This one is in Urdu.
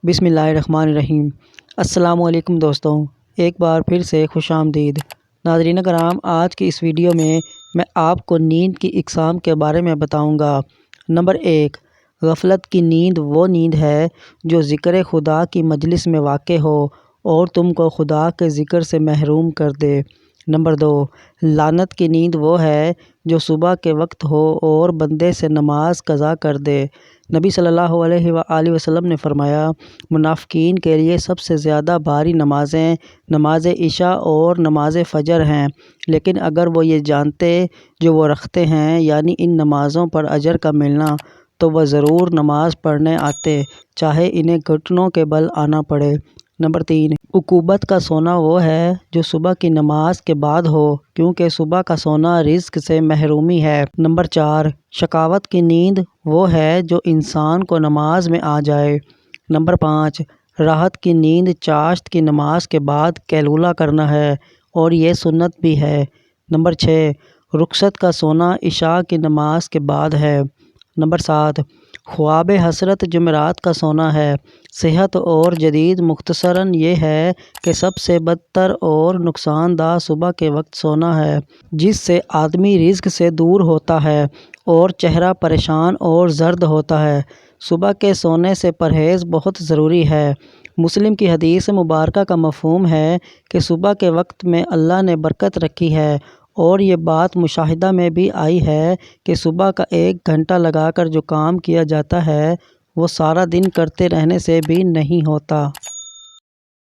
بسم اللہ الرحمن الرحیم۔ السلام علیکم دوستوں، ایک بار پھر سے خوش آمدید۔ ناظرین کرام، آج کی اس ویڈیو میں آپ کو نیند کی اقسام کے بارے میں بتاؤں گا۔ نمبر 1، غفلت کی نیند وہ نیند ہے جو ذکر خدا کی مجلس میں واقع ہو اور تم کو خدا کے ذکر سے محروم کر دے۔ نمبر 2، لعنت کی نیند وہ ہے جو صبح کے وقت ہو اور بندے سے نماز قضا کر دے۔ نبی صلی اللہ علیہ وآلہ وسلم نے فرمایا، منافقین کے لیے سب سے زیادہ بھاری نمازیں نماز عشاء اور نماز فجر ہیں، لیکن اگر وہ یہ جانتے جو وہ رکھتے ہیں، یعنی ان نمازوں پر اجر کا ملنا، تو وہ ضرور نماز پڑھنے آتے، چاہے انہیں گھٹنوں کے بل آنا پڑے۔ نمبر 3، عقوبت کا سونا وہ ہے جو صبح کی نماز کے بعد ہو، کیونکہ صبح کا سونا رزق سے محرومی ہے۔ نمبر 4، شقاوت کی نیند وہ ہے جو انسان کو نماز میں آ جائے۔ نمبر 5، راحت کی نیند چاشت کی نماز کے بعد قیلولہ کرنا ہے، اور یہ سنت بھی ہے۔ نمبر 6، رخصت کا سونا عشاء کی نماز کے بعد ہے۔ نمبر 7، خواب حسرت جمعرات کا سونا ہے۔ صحت اور جدید مختصراً یہ ہے کہ سب سے بدتر اور نقصان دہ صبح کے وقت سونا ہے، جس سے آدمی رزق سے دور ہوتا ہے اور چہرہ پریشان اور زرد ہوتا ہے۔ صبح کے سونے سے پرہیز بہت ضروری ہے۔ مسلم کی حدیث مبارکہ کا مفہوم ہے کہ صبح کے وقت میں اللہ نے برکت رکھی ہے، اور یہ بات مشاہدہ میں بھی آئی ہے کہ صبح کا 1 گھنٹہ لگا کر جو کام کیا جاتا ہے وہ سارا دن کرتے رہنے سے بھی نہیں ہوتا۔